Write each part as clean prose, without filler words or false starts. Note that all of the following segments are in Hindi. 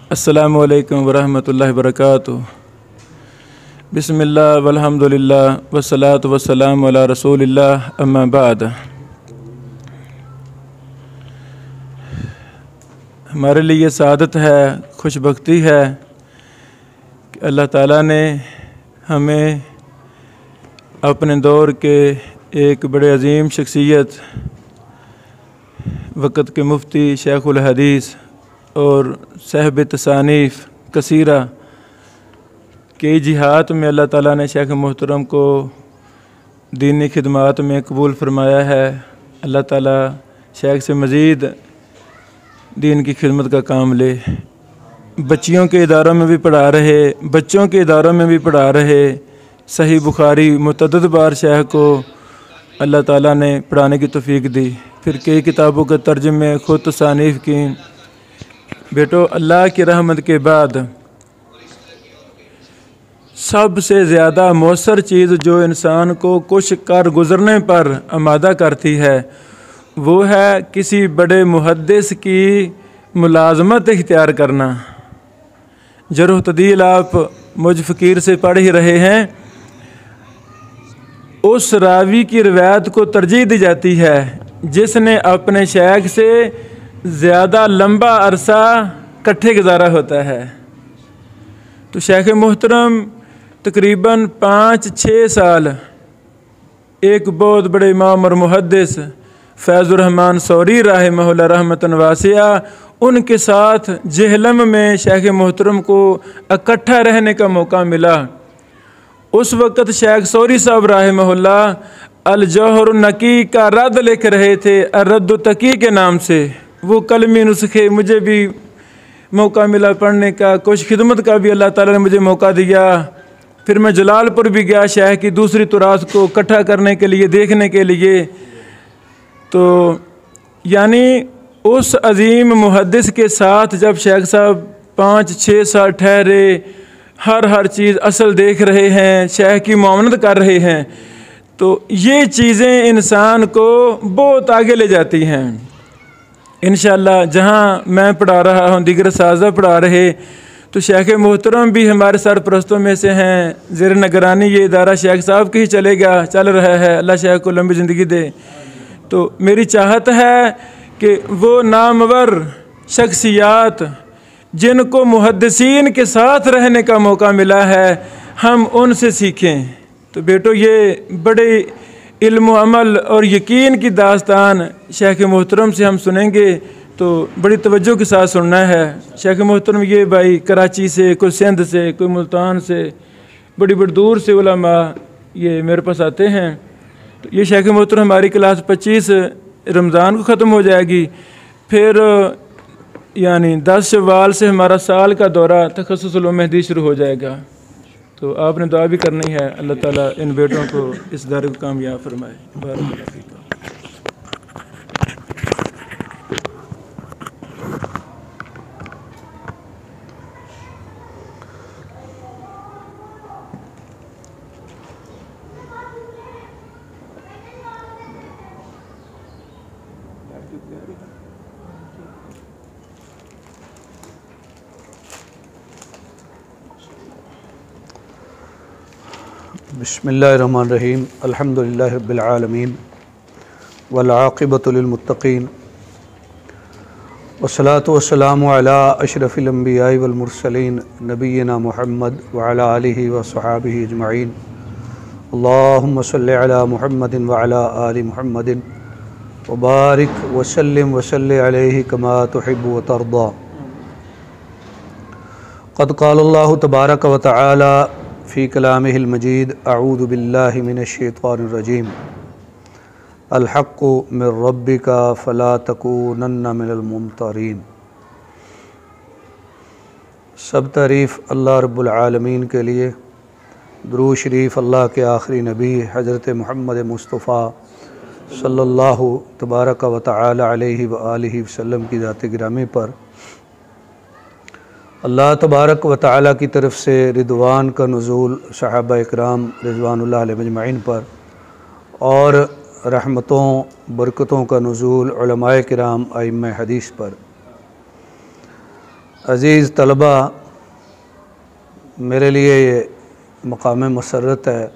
अस्सलामु अलैकुम वरहमतुल्लाहि वबरकातुहू। बिस्मिल्लाह वल्हम्दुलिल्लाह वस्सलातु वस्सलामु अला रसूलिल्लाह अम्मा बाद। हमारे लिए सादत है, खुशबख्ती है कि अल्लाह ताला ने हमें अपने दौर के एक बड़े अजीम शख्सियत वक़्त के मुफ्ती शेखुल हदीस और साहिब तसानीफ़ कसीरा कई जिहात में अल्लाह ताला ने शेख मोहतरम को दीनी खिदमात में कबूल फरमाया है। अल्लाह ताला शेख से मज़ीद दीन की खिदमत का काम ले। बच्चियों के इदारों में भी पढ़ा रहे, बच्चों के इदारों में भी पढ़ा रहे। सही बुखारी मुतअद्दिद बार शेख को अल्लाह ताला ने पढ़ाने की तौफीक दी। फिर कई किताबों के तर्जुमे खुद तसानीफ़ की। बेटो, अल्लाह की रहमत के बाद सबसे ज़्यादा मौसर चीज़ जो इंसान को कुछ कर गुज़रने पर आमादा करती है वो है किसी बड़े मुहद्दिस की मुलाजमत इख्तियार करना। जरूह तदील आप मुझ फ़कीर से पढ़ ही रहे हैं। उस रावी की रिवायत को तरजीह दी जाती है जिसने अपने शेख से ज़्यादा लंबा अरसा इकट्ठे गुजारा होता है। तो शेख मोहतरम तकरीबन 5-6 साल एक बहुत बड़े इमाम और मुहद्दिस फैज़ुर रहमान सौरी रहमहुल्लाह रहमतन वासिया उनके साथ जेहलम में शेख मोहतरम को इकट्ठा रहने का मौका मिला। उस वक़्त शेख सौरी साहब रहमहुल्लाह अल जौहर नकी का रद्द लिख रहे थे, अर्रद्दु तकी के नाम से। वो कलमी नुस्खे मुझे भी मौका मिला पढ़ने का, कुछ खिदमत का भी अल्लाह ताला ने मुझे मौका दिया। फिर मैं जलालपुर भी गया शेख की दूसरी तुरास को इकट्ठा करने के लिए, देखने के लिए। तो यानी उस अजीम मुहद्दिस के साथ जब शेख साहब 5-6 साल ठहरे, हर चीज़ असल देख रहे हैं, शेख की मुआवनत कर रहे हैं, तो ये चीज़ें इंसान को बहुत आगे ले जाती हैं। इंशाअल्लाह जहाँ मैं पढ़ा रहा हूँ, दीगर साज़ा पढ़ा रहे, तो शेख मोहतरम भी हमारे सरपरस्तों में से हैं। ज़ेर निगरानी ये इदारा शेख साहब के ही चल रहा है। अल्लाह शेख को लंबी ज़िंदगी दे। तो मेरी चाहत है कि वो नामवर शख्सियात जिनको मुहद्दिसीन के साथ रहने का मौका मिला है, हम उनसे सीखें। तो बेटो, ये बड़े इल्म अमल और यकीन की दास्तान शेख मोहतरम से हम सुनेंगे, तो बड़ी तवज्जो के साथ सुनना है। शेख मोहतरम ये भाई कराची से, कोई सिंध से, कोई मुल्तान से, बड़ी दूर से उलमा ये मेरे पास आते हैं। तो ये शेख मोहतरम हमारी क्लास 25 रमज़ान को ख़त्म हो जाएगी। फिर यानी 10 शव्वाल से हमारा साल का दौरा तखस्सुस उलूम हदीस शुरू हो जाएगा। तो आपने दुआ भी करनी है, अल्लाह ताला इन बेटों को इस दर को कामयाब फरमाए। बारकाल्लाहु फीकुम। बिस्मिल्लाहिर्रहमानिर्रहीम। अल्हम्दुलिल्लाहि रब्बिल आलमीन वल आक़िबतु लिल मुत्तक़ीन वस्सलातु वस्सलामु अला अशरफिल अंबिया'i वल मुरसलीन नबिय्यिना मुहम्मद व अला आलिहि व सहाबिहि अजमईन। अल्लाहुम्मा सल्लि अला मुहम्मदिन व अला आलि मुहम्मदिन व बारिक व सल्लि अलैहि कमा तुहिब्बु व तर्दा। क़द क़ाल अल्लाहु तबारक व तआला फ़ी कलामिहिल मजीद अऊज़ु बिल्लाहि मिनश शैतानिर रजीम अल हक़्क़ु मिर रब्बिका फ़ला तकूनन्ना मिनल मुमतरीन। सब तारीफ़ अल्लाह रब्बुल आलमीन के लिए। दुरूद शरीफ अल्लाह के आखिरी नबी हज़रत मुहम्मद मुस्तफ़ा सल्लल्लाहु तबारक व तआला अलैहि व आलिहि वसल्लम की ज़ात गिरामी पर अल्लाह तबारक व तआला की तरफ से रिदवान का नुज़ूल सहाबा इकराम रिज़वानुल्लाह अलैहिम अजमईन पर और रहमतों बरकतों का नुज़ूल उलमाए किराम आइम्मा हदीस पर। अज़ीज़ तलबा, मेरे लिए ये मकाम मसरत है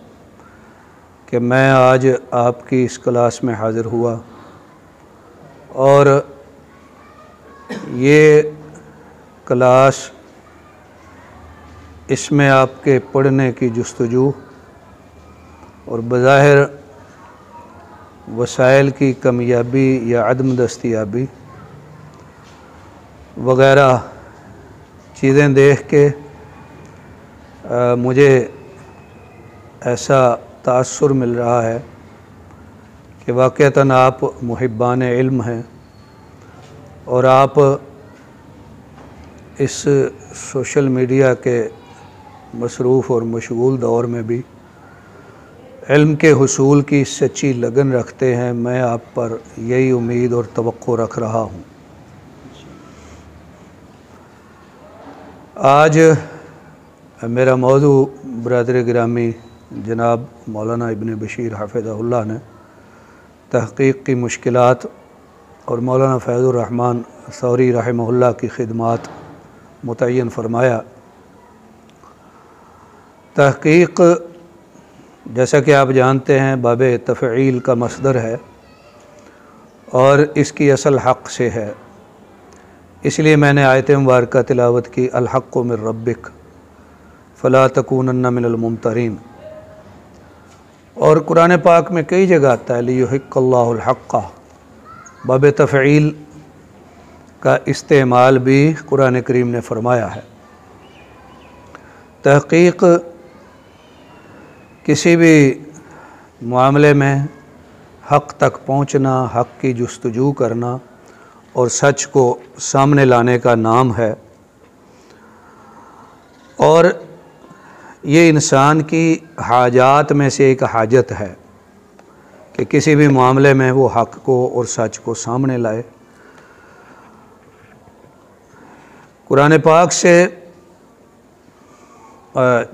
कि मैं आज आपकी इस क्लास में हाज़िर हुआ और ये क्लास, इसमें आपके पढ़ने की जुस्तजू और बज़ाहिर वसाइल की कमियाबी या अदम दस्तियाबी वग़ैरह चीज़ें देख के मुझे ऐसा तासुर मिल रहा है कि वाक़अतन आप मुहिब्बान इल्म हैं और आप इस सोशल मीडिया के मसरूफ़ और मशगूल दौर में भी इल्म के हुसूल की सच्ची लगन रखते हैं। मैं आप पर यही उम्मीद और तवक्को रख रहा हूँ। आज मेरा मौजू बरादर गिरामी जनाब मौलाना इब्न बशीर हाफ़िज़हुल्लाह ने तहक़ीक़ की मुश्किलात और मौलाना फ़ैज़ुर रहमान सौरी रहमहुल्लाह की खिदमात मुतय्यन फ़रमाया। तहक़ीक़, जैसा कि आप जानते हैं, बाब तफ़ईल का मसदर है और इसकी असल हक़ से है। इसलिए मैंने आयत मुबारक तिलावत की, अल हक़्क़ु मिर रब्बिक फ़ला तकूनन्न मिनल मुमतरीन। और कुरान पाक में कई जगह आता है लियुहिक़्क़ल्लाहुल हक़्क़। बाब तफ़ईल का इस्तेमाल भी कुरान करीम ने फ़रमाया है। तहक़ीक़ किसी भी मामले में हक़ तक पहुँचना, हक़ की जुस्तजू करना और सच को सामने लाने का नाम है। और ये इंसान की हाजात में से एक हाजत है कि किसी भी मामले में वो हक़ को और सच को सामने लाए। कुरान पाक से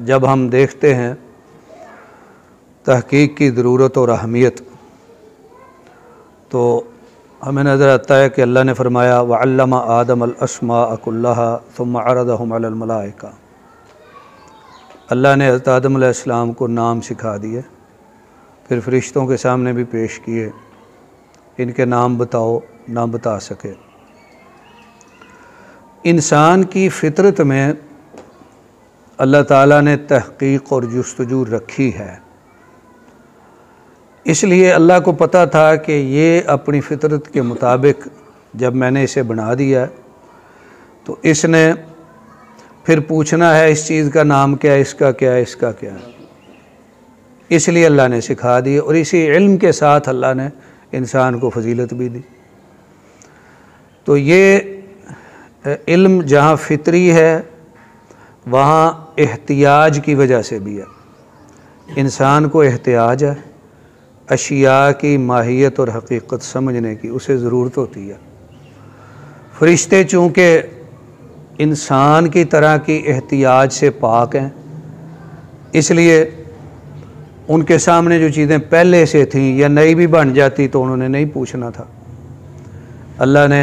जब हम देखते हैं तहक़ीक़ की ज़रूरत और अहमियत, तो हमें नज़र आता है कि अल्लाह ने फ़रमाया वअल्लमा आदम अल अस्माअ कुल्लहा सुम्मा अरदहुम अलल मलाइका। अल्लाह ने हज़रत आदम अलैहिस्सलाम को नाम सिखा दिए, फिर फ़रिश्तों के सामने भी पेश किए, इनके नाम बताओ, ना बता सके। इंसान की फ़ितरत में अल्लाह ताला ने तहक़ीक़ और जुस्तजू रखी है। इसलिए अल्लाह को पता था कि ये अपनी फ़ितरत के मुताबिक जब मैंने इसे बना दिया तो इसने फिर पूछना है इस चीज़ का नाम क्या है, इसका क्या है, इसका क्या है। इसलिए अल्लाह ने सिखा दी और इसी इल्म के साथ अल्लाह ने इंसान को फजीलत भी दी। तो ये इल्म जहाँ फ़ितरी है वहाँ एहतियाज की वजह से भी है। इंसान को एहतियाज है, अशिया की माहियत और हकीकत समझने की उसे ज़रूरत होती है। फ़रिश्ते चूँकि इंसान की तरह की एहतियाज से पाक हैं, इसलिए उनके सामने जो चीज़ें पहले से थीं या नई भी बन जाती तो उन्होंने नहीं पूछना था। अल्लाह ने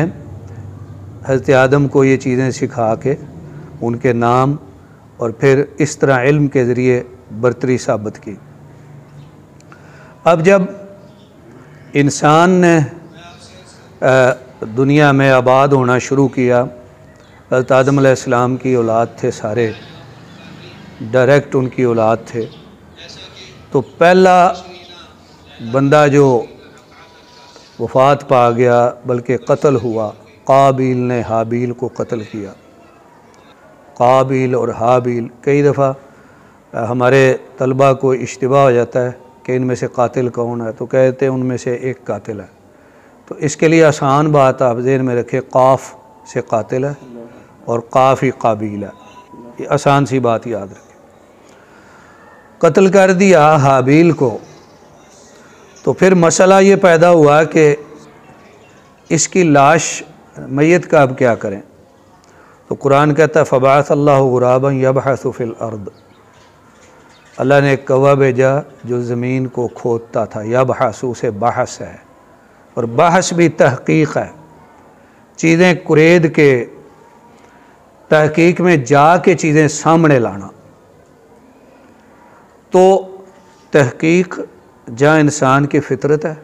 हज़रत आदम को ये चीज़ें सिखा के उनके नाम और फिर इस तरह इल्म के ज़रिए बरतरी साबित की। अब जब इंसान ने दुनिया में आबाद होना शुरू किया, हज़रत आदम अलैहिस्सलाम की औलाद थे सारे, डायरेक्ट उनकी औलाद थे। तो पहला बंदा जो वफ़ात पा गया, बल्कि कत्ल हुआ, काबिल ने हाबिल को कत्ल किया। काबिल और हाबिल, कई दफ़ा हमारे तलबा को इश्तिबा हो जाता है कि इनमें से कातिल कौन है, तो कहते हैं उनमें से एक कातिल है। तो इसके लिए आसान बात आप ज़हन में रखें, काफ से कातिल है और काफ़ ही काबिल है। ये आसान सी बात याद रखें। कत्ल कर दिया हाबिल को, तो फिर मसला ये पैदा हुआ कि इसकी लाश मैयत का अब क्या करें। तो कुरान कहता है फ़बअसल्लाहु गुराबन यबहसु फ़िल अर्द। अल्लाह ने एक कौवा भेजा जो ज़मीन को खोदता था। यबहसु से बहस है, और बहस भी तहक़ीक़ है। चीज़ें कुरेद के तहकीक में जाके चीज़ें सामने लाना। तो तहकीक जहाँ इंसान की फितरत है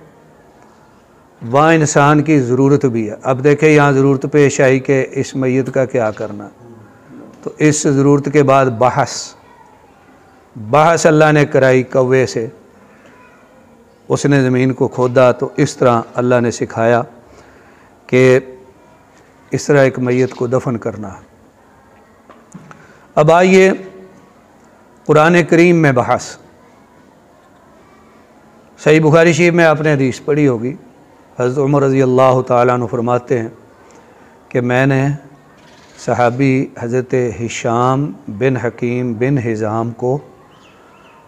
वहाँ इंसान की ज़रूरत भी है। अब देखें यहाँ ज़रूरत पेश आई कि इस मैयत का क्या करना, तो इस ज़रूरत के बाद बहस अल्लाह ने कराई कौवे से, उसने ज़मीन को खोदा तो इस तरह अल्लाह ने सिखाया कि इस तरह एक मैयत को दफन करना है। अब आइए कुरान करीम में बहस। सही बुखारी शरीफ में आपने हदीस पढ़ी होगी, हज़रत उमर रज़ी अल्लाह ताला अन्हु फरमाते हैं कि मैंने सहाबी हज़रत हिशाम बिन हकीम बिन हिज़ाम को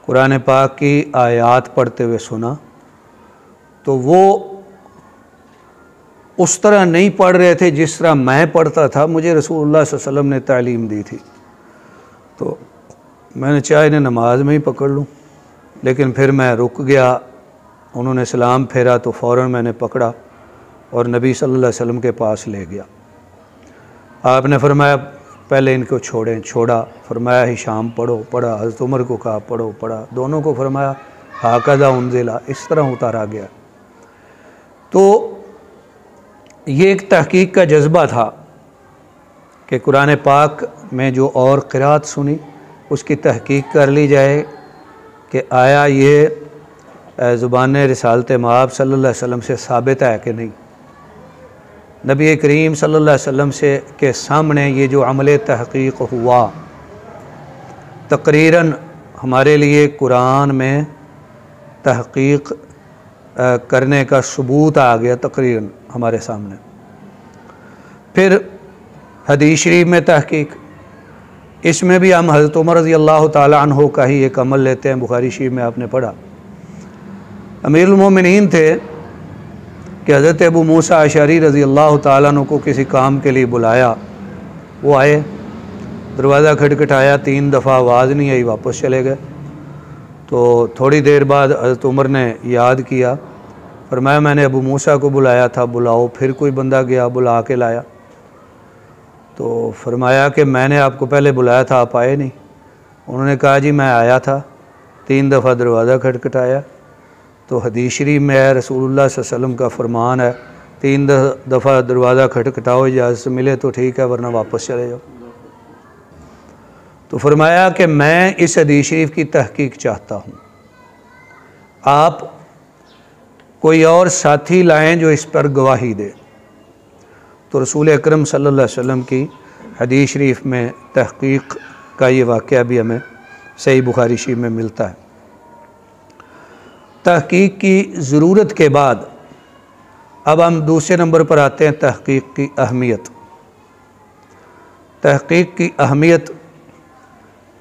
कुरान पाक की आयत पढ़ते हुए सुना, तो वो उस तरह नहीं पढ़ रहे थे जिस तरह मैं पढ़ता था, मुझे रसूलुल्लाह सल्लल्लाहु अलैहि वसल्लम ने तालीम दी थी। तो मैंने चाहे इन्हें नमाज में ही पकड़ लूँ, लेकिन फिर मैं रुक गया। उन्होंने सलाम फेरा तो फ़ौरन मैंने पकड़ा और नबी सल्लल्लाहु अलैहि वसल्लम के पास ले गया। आपने फरमाया पहले इनको छोड़ें, छोड़ा। फरमाया हिशाम पढ़ो, पढ़ा। हज़रत उमर को कहा पढ़ो, पढ़ा। दोनों को फरमाया हाकज़ा उन्ज़िला, इस तरह उतारा गया। तो ये एक तहकीक का जज्बा था कि कुरान पाक में जो और क़िरात सुनी उसकी तहकीक कर ली जाए कि आया ये ज़ुबान रिसालत माब सल्लल्लाहु अलैहि वसल्लम से साबित है कि नहीं। नबी करीम सल्लल्लाहु अलैहि वसल्लम से के सामने ये जो अमल तहकीक हुआ, तकरीरन हमारे लिए कुरान में तहकीक करने का सबूत आ गया, तकरीरन हमारे सामने। फिर हदीस शरीफ में तहकीक, इसमें भी हम हज़रत उमर रज़ी अल्लाह ताला अन्हु का ही एक अमल लेते हैं। बुखारी शरीफ में आपने पढ़ा, अमीरुल मोमिनीन थे कि हज़रत अबू मूसा अशअरी रज़ी अल्लाह ताला अन्हु को किसी काम के लिए बुलाया। वो आए, दरवाज़ा खटखटाया, 3 दफ़ा आवाज़ नहीं आई, वापस चले गए। तो थोड़ी देर बाद हज़रत उमर ने याद किया, फरमाया मैंने अबू मूसा को बुलाया था, बुलाओ। फिर कोई बंदा गया, बुला के लाया। तो फरमाया कि मैंने आपको पहले बुलाया था, आप आए नहीं। उन्होंने कहा जी मैं आया था, 3 दफ़ा दरवाज़ा खटखटाया। तो हदीस शरीफ में है, रसूलुल्लाह सल्लल्लाहु अलैहि वसल्लम का फरमान है, 3 दफ़ा दरवाज़ा खटखटाओ, इजाज़त मिले तो ठीक है, वरना वापस चले जाओ। तो फरमाया कि मैं इस हदीस शरीफ की तहकीक चाहता हूँ, आप कोई और साथी लाएं जो इस पर गवाही दे। तो रसूल अकरम सल्लल्लाहु अलैहि वसल्लम की हदीस शरीफ में तहकीक का ये वाक़या भी हमें सही बुखारी शरीफ में मिलता है। तहकीक की ज़रूरत के बाद अब हम दूसरे नंबर पर आते हैं, तहकीक की अहमियत। तहकीक की अहमियत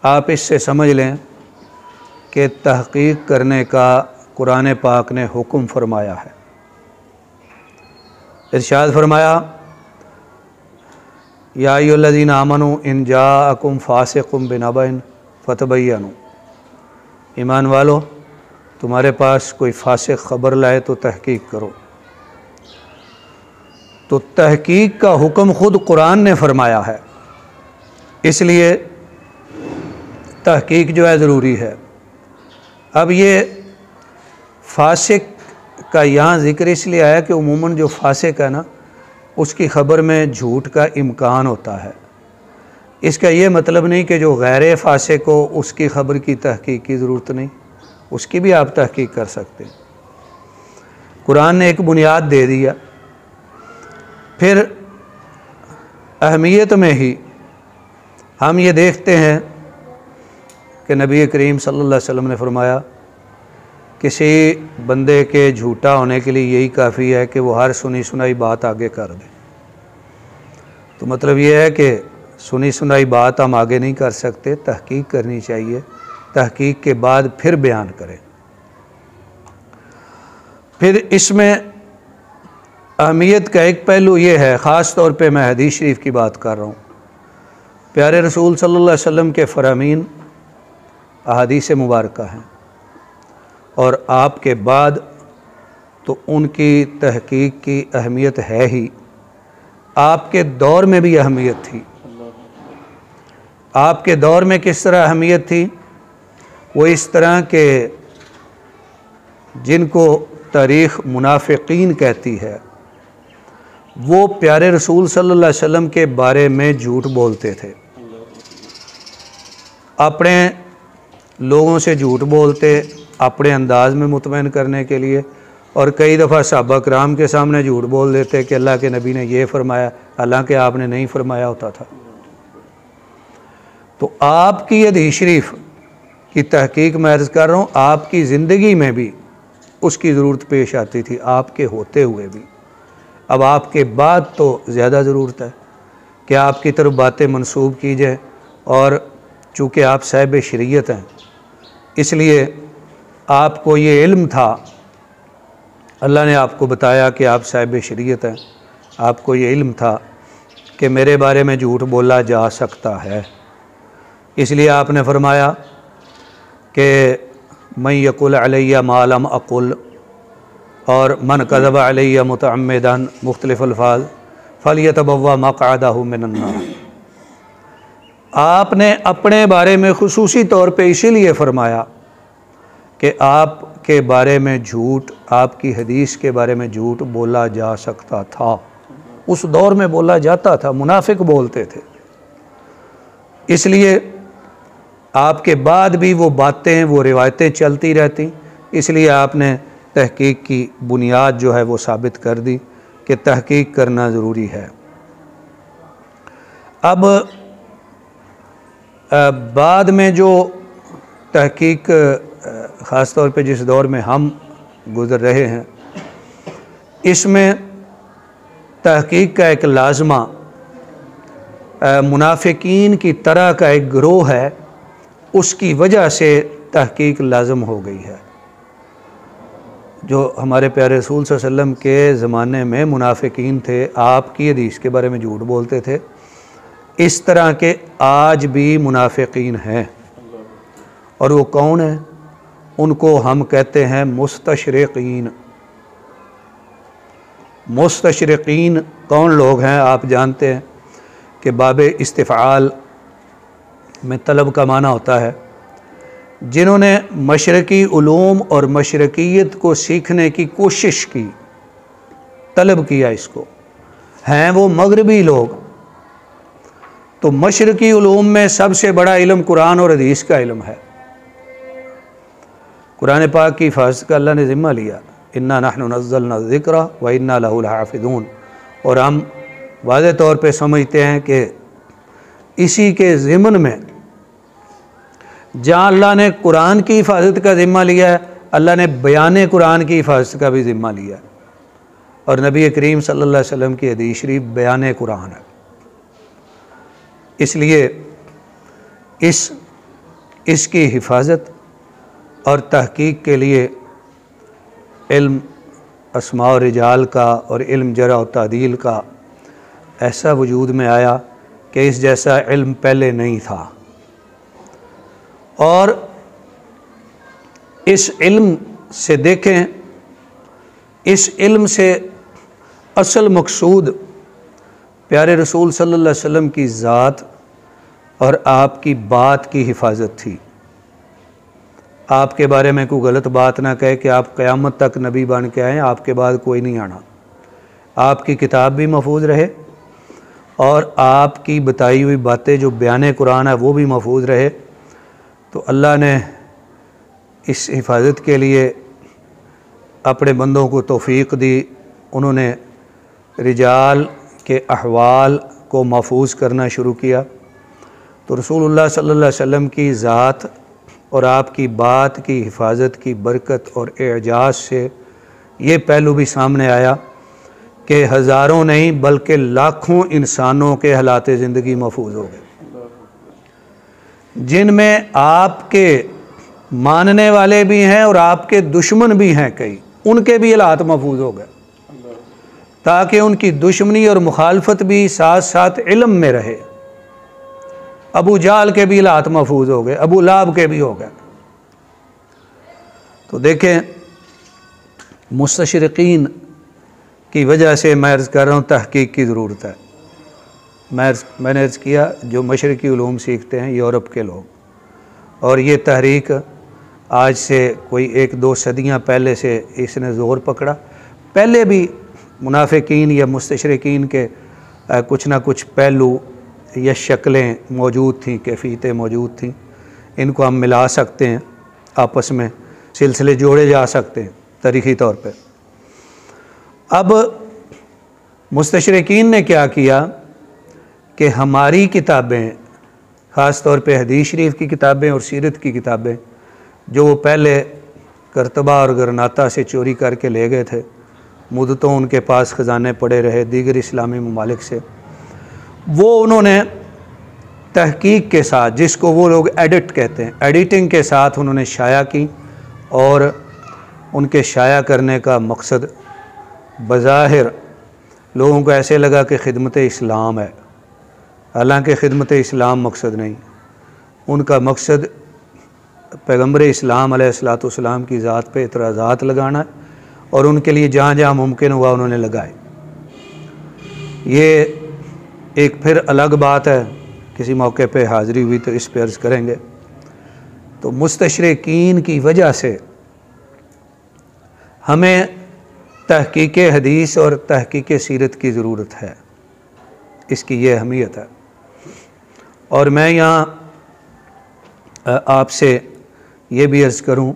आप इससे समझ लें कि तहकीक करने का कुरान पाक ने हुक्म फरमाया है। इरशाद फरमाया, या अय्युहल्लज़ीना आमनू इन जाअकुम फासिकुम बिनबइन फतबय्यनु, ईमान वालो तुम्हारे पास कोई फासिक ख़बर लाए तो तहकीक करो। तो तहकीक का हुक्म ख़ुद कुरान ने फरमाया है, इसलिए तहकीक जो है ज़रूरी है। अब ये फासिक का यहाँ ज़िक्र इसलिए आया कि उमूमन जो फासिक है ना, उसकी ख़बर में झूठ का इम्कान होता है। इसका ये मतलब नहीं कि जो गैर फासिक हो उसकी ख़बर की तहकीक की ज़रूरत नहीं, उसकी भी आप तहकीक कर सकते हैं। कुरान ने एक बुनियाद दे दिया। फिर अहमियत में ही हम ये देखते हैं कि नबी करीम सल्लल्लाहु अलैहि वसल्लम ने फरमाया, किसी बंदे के झूठा होने के लिए यही काफ़ी है कि वो हर सुनी सुनाई बात आगे कर दे। तो मतलब ये है कि सुनी सुनाई बात हम आगे नहीं कर सकते, तहकीक करनी चाहिए, तहकीक के बाद फिर बयान करें। फिर इसमें अहमियत का एक पहलू ये है, ख़ास तौर पे मैं हदीस शरीफ की बात कर रहा हूँ। प्यारे रसूल सल्लल्लाहु अलैहि वसल्लम के फ़रामीन अहादीस मुबारका हैं, और आपके बाद तो उनकी तहकीक की अहमियत है ही, आपके दौर में भी अहमियत थी। आपके दौर में किस तरह अहमियत थी, वो इस तरह के जिनको तारीख़ मुनाफिकीन कहती है, वो प्यारे रसूल सल्लल्लाहु अलैहि वसल्लम के बारे में झूठ बोलते थे। अपने लोगों से झूठ बोलते अपने अंदाज में मुतमईन करने के लिए, और कई दफ़ा सहाबा कराम के सामने झूठ बोल देते कि अल्लाह के नबी ने ये फरमाया, हालांकि आपने नहीं फरमाया होता था। तो आपकी हदीस शरीफ की तहकीक मैं अर्ज़ कर रहा हूँ, आपकी ज़िंदगी में भी उसकी ज़रूरत पेश आती थी, आपके होते हुए भी। अब आपके बाद तो ज़्यादा ज़रूरत है कि आपकी तरफ बातें मंसूब की जाए, और चूँकि आप साहिब शरीयत हैं इसलिए आपको ये इल्म था, अल्लाह ने आपको बताया कि आप साहिब शरीयत हैं, आपको ये इल्म था कि मेरे बारे में झूठ बोला जा सकता है। इसलिए आपने फरमाया कि मैं यकुल अलैया मालम अकुल, और मन कज़ब अलैया मुतअम्मिदन, मुख्तलिफ़ अल्फाज, फलियतबव्वा मक़अदहु मिनन नार। आपने अपने बारे में खुसूसी तौर पे इसीलिए फरमाया कि आपके बारे में झूठ, आपकी हदीस के बारे में झूठ बोला जा सकता था। उस दौर में बोला जाता था, मुनाफिक बोलते थे। इसलिए आपके बाद भी वो बातें, वो रिवायतें चलती रहती। इसलिए आपने तहकीक की बुनियाद जो है वो साबित कर दी कि तहकीक करना ज़रूरी है। अब बाद में जो तहकीक, ख़ास तौर पे जिस दौर में हम गुज़र रहे हैं, इसमें तहकीक का एक लाज़मा मुनाफिकीन की तरह का एक गिरोह है, उसकी वजह से तहकीक लाज़म हो गई है। जो हमारे प्यारे रसूल सल्लल्लाहु अलैहि वसल्लम के ज़माने में मुनाफिकीन थे, आपकी हदीस के बारे में झूठ बोलते थे, इस तरह के आज भी मुनाफिकीन हैं। और वो कौन है? उनको हम कहते हैं मुस्तशरिकीन। मुस्तशरिकीन कौन लोग हैं? आप जानते हैं कि बाब इस्तिफ़ाल में तलब का माना होता है, जिन्होंने मशरकी उलूम और मशरकियत को सीखने की कोशिश की, तलब किया इसको, हैं वो मगरबी लोग। तो मशरकी उलूम में सबसे बड़ा इल्म कुरान और हदीस का इल्म है। कुरान पाक की हिफाज़त का अल्लाह ने ज़िम्मा लिया, इन्ना नहनु नज़्ज़लना ज़िक्रा व इन्ना लहु लहाफ़िज़ून। और हम वाज़े तौर पे समझते हैं कि इसी के ज़िम्न में जहाँ अल्लाह ने कुरान की हिफाजत का ज़िम्मा लिया है, अल्लाह ने बयान कुरान की हिफाजत का भी ज़िम्मा लिया है। और नबी करीम सल्लल्लाहु अलैहि वसल्लम की हदीस शरीफ बयान कुरान है। इसलिए इसकी हिफाजत और तहकीक के लिए इल्म अस्मा और रिजाल का और इल्म जरा और तादील का ऐसा वजूद में आया कि इस जैसा इल्म पहले नहीं था। और इस इल्म से देखें, इस इल्म से असल मकसूद प्यारे रसूल सल्लल्लाहु अलैहि वसल्लम की ज़ात और आपकी बात की हिफाजत थी। आपके बारे में कोई गलत बात ना कहे कि आप क़यामत तक नबी बन के आए, आपके बाद कोई नहीं आना। आपकी किताब भी महफूज रहे और आपकी बताई हुई बातें जो बयान कुरान है वो भी महफूज रहे। तो अल्लाह ने इस हिफाजत के लिए अपने बंदों को तौफ़ीक़ दी। उन्होंने रिजाल के अहवाल को महफूज करना शुरू किया। तो रसूलुल्लाह सल्लल्लाहु अलैहि वसल्लम की ज़ात और आपकी बात की हिफाजत की बरकत और एजाज़ से ये पहलू भी सामने आया कि हज़ारों नहीं बल्कि लाखों इंसानों के हालात ज़िंदगी महफूज हो गए, जिनमें आपके मानने वाले भी हैं और आपके दुश्मन भी हैं, कई उनके भी हालात महफूज हो गए, ताकि उनकी दुश्मनी और मुखालफत भी साथ साथ इल्म में रहे। अबू जाल के भी हालात महफूज हो गए, अबू लाब के भी हो गए। तो देखें, मुस्तशरिकीन की वजह से मैं अर्ज़ कर रहा हूँ तहकीक की ज़रूरत है। मैंने अर्ज़ किया जो मशरक़ी उलूम सीखते हैं यूरोप के लोग, और ये तहरीक आज से कोई 1-2 सदियाँ पहले से इसने ज़ोर पकड़ा। पहले भी मुनाफिकीन या मुस्तशरिकीन के कुछ ना कुछ पहलू या शक्लें मौजूद थीं, कैफियतें मौजूद थीं। इनको हम मिला सकते हैं, आपस में सिलसिले जोड़े जा सकते हैं तारीख़ी तौर पे। अब मुस्तशरिकीन ने क्या किया कि हमारी किताबें, ख़ास तौर पे हदीस शरीफ की किताबें और सीरत की किताबें, जो वो पहले करतबा और गरनाता से चोरी करके ले गए थे, मुद्दतों उनके पास ख़जाने पड़े रहे दीगर इस्लामी ममालिक से, वो उन्होंने तहकीक के साथ, जिसको वो लोग एडिट कहते हैं, एडिटिंग के साथ उन्होंने शाया की। और उनके शाया करने का मकसद बज़ाहिर लोगों को ऐसे लगा कि खिदमत इस्लाम है, हालांकि खिदमत इस्लाम मकसद नहीं। उनका मकसद पैगम्बर इस्लाम अलैहिस्सलाम की ज़ात पे इतराज़ात लगाना है, और उनके लिए जहाँ जहाँ मुमकिन हुआ उन्होंने लगाए। ये एक फिर अलग बात है, किसी मौके पे हाज़िरी हुई तो इस पे अर्ज़ करेंगे। तो मुस्तशरिकीन की वजह से हमें तहकीक हदीस और तहकीक सीरत की ज़रूरत है, इसकी ये अहमियत है। और मैं यहाँ आपसे ये भी अर्ज़ करूँ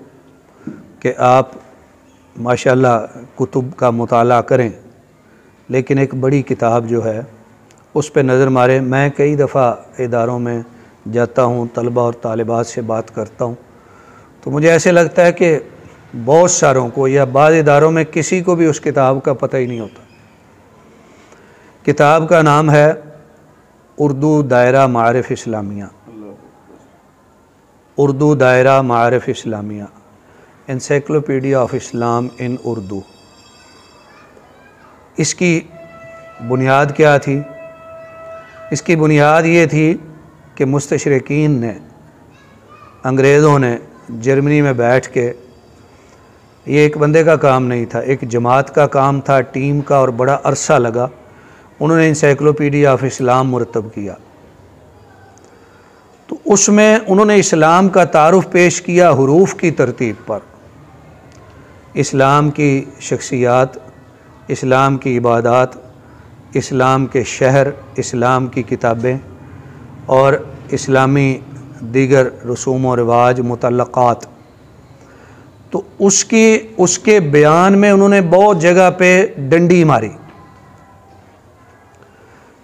कि आप माशाल्लाह कुतुब का मुताला करें, लेकिन एक बड़ी किताब जो है उस पे नज़र मारें। मैं कई दफ़ा इदारों में जाता हूँ, तलबा और तालिबात से बात करता हूँ, तो मुझे ऐसे लगता है कि बहुत सारों को या बाद इदारों में किसी को भी उस किताब का पता ही नहीं होता। किताब का नाम है उर्दू दायरा मारिफ इस्लामिया, उर्दू दायरा मारिफ इस्लामिया, एनसाइक्लोपीडिया ऑफ इस्लाम इन उर्दू। इसकी बुनियाद क्या थी? इसकी बुनियाद ये थी कि मुस्तशरिकीन ने, अंग्रेज़ों ने जर्मनी में बैठ के, ये एक बंदे का काम नहीं था, एक जमात का काम था, टीम का, और बड़ा अरसा लगा। उन्होंने एनसाइक्लोपीडिया ऑफ इस्लाम मुरतब किया। तो उसमें उन्होंने इस्लाम का तारुफ पेश किया हुरूफ की तरतीब पर, इस्लाम की शख्सियात, इस्लाम की इबादात, इस्लाम के शहर, इस्लाम की किताबें और इस्लामी दीगर रसूम व रिवाज मुतल्लक़ात। तो उसके बयान में उन्होंने बहुत जगह पे डंडी मारी।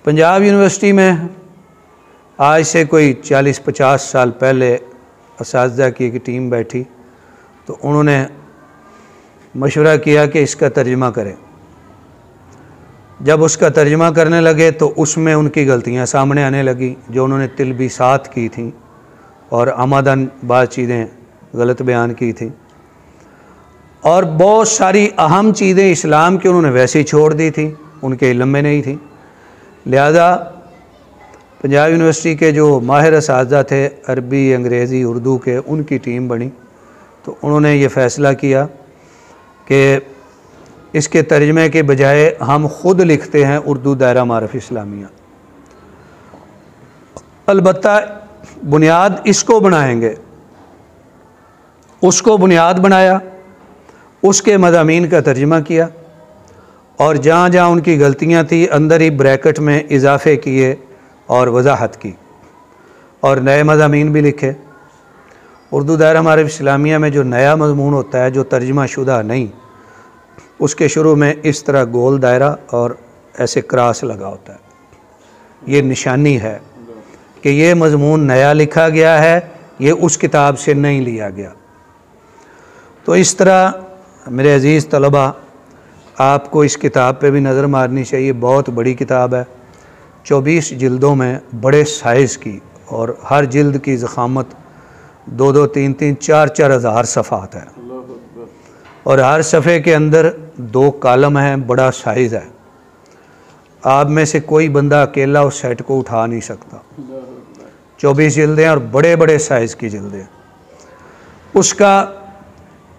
पंजाब यूनिवर्सिटी में आज से कोई 40-50 साल पहले असातिज़ा की एक टीम बैठी, तो उन्होंने मशवरा किया कि इसका तर्जुमा करें। जब उसका तर्जुमा करने लगे तो उसमें उनकी गलतियां सामने आने लगी, जो उन्होंने तिलबिसात की थी और आमदन बात चीज़ें गलत बयान की थी, और बहुत सारी अहम चीज़ें इस्लाम की उन्होंने वैसे ही छोड़ दी थी, उनके इल्म में नहीं थी। लिहाजा पंजाब यूनिवर्सिटी के जो माहिर असातिज़ा थे अरबी, अंग्रेज़ी, उर्दू के, उनकी टीम बनी। तो उन्होंने ये फ़ैसला किया कि इसके तर्जमे के बजाय हम ख़ुद लिखते हैं उर्दू दायरा मारिफ इस्लामिया। अलबत्ता बुनियाद इसको बनाएंगे, उसको बुनियाद बनाया, उसके मज़ामीन का तर्जमा किया, और जहाँ जहाँ उनकी गलतियाँ थी अंदर ही ब्रैकेट में इजाफ़े किए और वजाहत की, और नए मज़ामीन भी लिखे। उर्दू दायरा मारिफ इस्लामिया में जो नया मज़मून होता है, जो तर्जमा शुदा नहीं, उसके शुरू में इस तरह गोल दायरा और ऐसे क्रॉस लगा होता है। ये निशानी है कि ये मज़मून नया लिखा गया है, ये उस किताब से नहीं लिया गया। तो इस तरह मेरे अज़ीज़ तलबा, आपको इस किताब पे भी नज़र मारनी चाहिए। बहुत बड़ी किताब है, 24 जिल्दों में, बड़े साइज़ की, और हर जिल्द की ज़ख़ामत 2-2, 3-3, 4-4 हज़ार सफ़ात है, और हर सफ़े के अंदर 2 कॉलम हैं, बड़ा साइज़ है। आप में से कोई बंदा अकेला उस सेट को उठा नहीं सकता। 24 जिल्दें और बड़े बड़े साइज़ की जिल्दें। उसका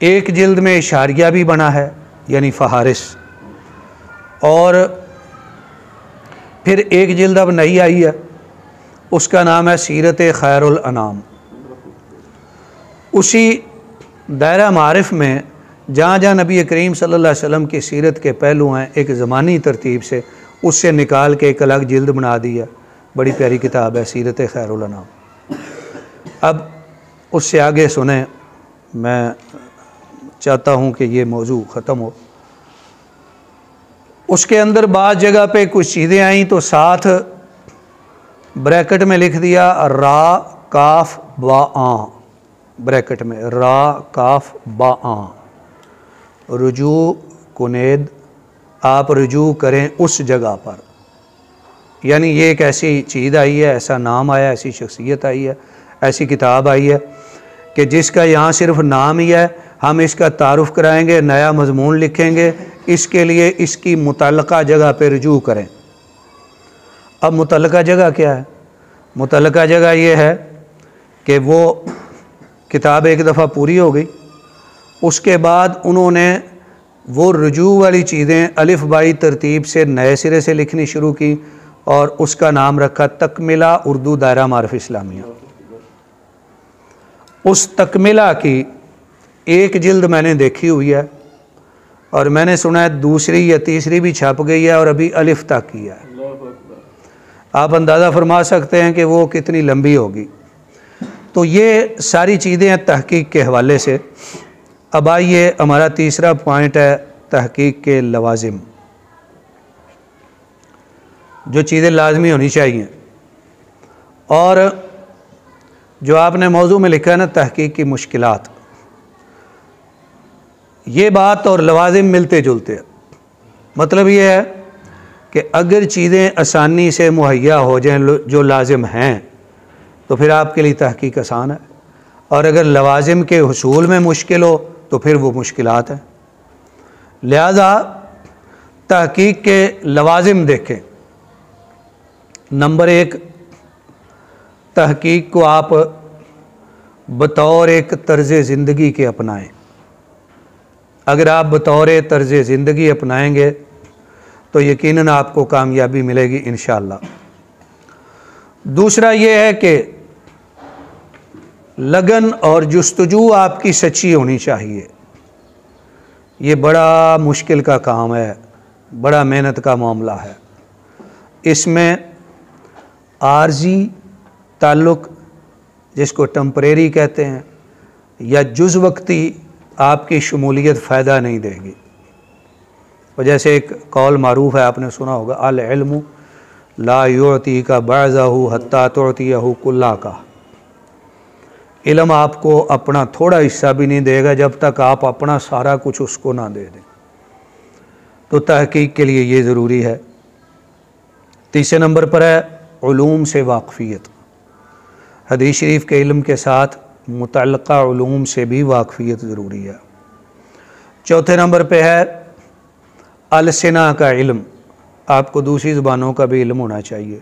एक जिल्द में इशारिया भी बना है, यानी फ़हारिस, और फिर एक जिल्द अब नई आई है, उसका नाम है सीरत खैरुल अनाम। उसी दायरा मारिफ में जहाँ जहाँ नबी करीम सल्लल्लाहु अलैहि वसल्लम की सीरत के पहलू हैं, एक ज़मानी तरतीब से उससे निकाल के एक अलग जिल्द बना दी है। बड़ी प्यारी किताब है सीरत खैरुल अनाम। अब उससे आगे सुने, मैं चाहता हूँ कि ये मौजू ख़त्म हो। उसके अंदर बाद जगह पे कुछ चीज़ें आई तो साथ ब्रैकेट में लिख दिया रा काफ बा आ, ब्रैकेट में रा काफ बा आ, रुजू कुनेद, आप रुजू करें उस जगह पर। यानी ये एक ऐसी चीज़ आई है, ऐसा नाम आया, ऐसी शख्सियत आई है, ऐसी किताब आई है कि जिसका यहाँ सिर्फ नाम ही है। हम इसका तारुफ़ कराएंगे, नया मजमून लिखेंगे, इसके लिए इसकी मुतल्लका जगह पे रुजू करें। अब मुतल्लका जगह क्या है? मुतल्लका जगह ये है कि वो किताब एक दफ़ा पूरी हो गई, उसके बाद उन्होंने वो रुजू वाली चीज़ें अलिफ बाई तरतीब से नए सिरे से लिखनी शुरू की और उसका नाम रखा तकमिला उर्दू दायरा मारिफ इस्लामिया। उस तकमिला की एक जिल्द मैंने देखी हुई है और मैंने सुना है दूसरी या तीसरी भी छप गई है और अभी अलिफ तक की है। आप अंदाज़ा फरमा सकते हैं कि वो कितनी लंबी होगी। तो ये सारी चीज़ें हैं तहकीक के हवाले से। अब आइए, हमारा तीसरा पॉइंट है तहकीक के लवाजिम, जो चीज़ें लाजमी होनी चाहिए। और जो आपने मौजू में लिखा है ना, तहकीक की मुश्किलात, ये बात और लवाजिम मिलते जुलते हैं। मतलब ये है कि अगर चीज़ें आसानी से मुहैया हो जाएं जो लाजिम हैं तो फिर आपके लिए तहकीक आसान है, और अगर लवाजिम के हुसूल में मुश्किल हो तो फिर वो मुश्किलात है। लिहाजा तहकीक के लवाजिम देखें। नंबर एक, तहकीक को आप बतौर एक तर्ज़ ज़िंदगी के अपनाएं। अगर आप बतौर तर्ज़ ज़िंदगी अपनाएंगे तो यकीनन आपको कामयाबी मिलेगी इंशाअल्लाह। दूसरा ये है कि लगन और जुस्तजू आपकी सच्ची होनी चाहिए। ये बड़ा मुश्किल का काम है, बड़ा मेहनत का मामला है। इसमें आर्जी ताल्लुक़, जिसको टेम्परेरी कहते हैं, या जुज़ वक्ती आपकी शमूलियत फ़ायदा नहीं देगी। और जैसे एक कौल मारूफ़ है, आपने सुना होगा, अल इल्मु ला युअती का बअज़हु हत्ता तुअतियहु कुल्ला का। इल्म आपको अपना थोड़ा हिस्सा भी नहीं देगा जब तक आप अपना सारा कुछ उसको ना दे दें। तो तहकीक के लिए ये ज़रूरी है। तीसरे नंबर पर है उलूम से वाक़फ़ियत। हदीस शरीफ के इल्म के साथ मुतल्लक़ा उलूम से भी वाक़फ़ियत ज़रूरी है। चौथे नंबर पे है अलसिना का इल्म। आपको दूसरी ज़ुबानों का भी इल्म होना चाहिए।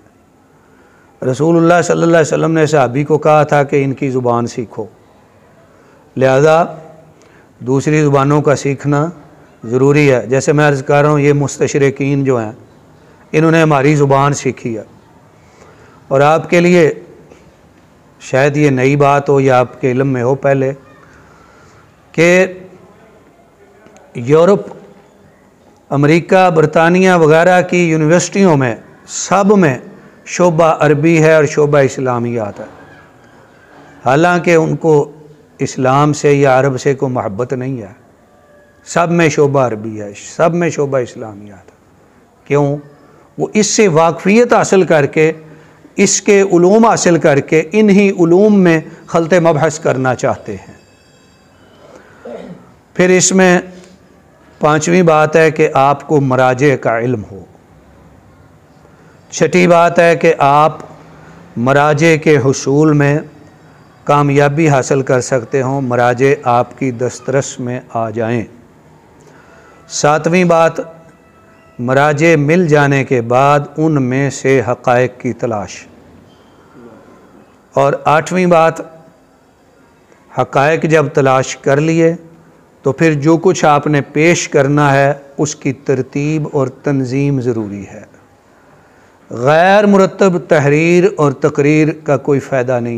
रसूलुल्लाह सल्लल्लाहु अलैहि वसल्लम ने सहाबी को कहा था कि इनकी ज़ुबान सीखो, लिहाजा दूसरी ज़ुबानों का सीखना ज़रूरी है। जैसे मैं अर्ज़ कर रहा हूँ, ये मुस्तशरिकीन जो हैं, इन्होंने हमारी ज़ुबान सीखी है। और आपके लिए शायद ये नई बात हो या आपके इल्म में हो पहले, कि यूरोप, अमेरिका, बरतानिया वगैरह की यूनिवर्सिटियों में सब में शोबा अरबी है और शोबा इस्लामियात है। हालांकि उनको इस्लाम से या अरब से कोई मोहब्बत नहीं है, सब में शोबा अरबी है, सब में शोबा इस्लामियात है। क्यों? वो इससे वाक़फ़ियत हासिल करके, इसके उलूम हासिल करके, इन्हीं उलूम में खलत मबहस करना चाहते हैं। फिर इसमें पांचवी बात है कि आपको मराजे का इल्म हो। छठी बात है कि आप मराजे के हुसूल में कामयाबी हासिल कर सकते हों, मराजे आपकी दस्तरस में आ जाएं। सातवीं बात, मराजे मिल जाने के बाद उनमें से हक़ाइक़ की तलाश। और आठवीं बात, हक़ाइक़ जब तलाश कर लिए तो फिर जो कुछ आपने पेश करना है उसकी तरतीब और तंजीम ज़रूरी है। गैर मुरतब तहरीर और तकरीर का कोई फ़ायदा नहीं।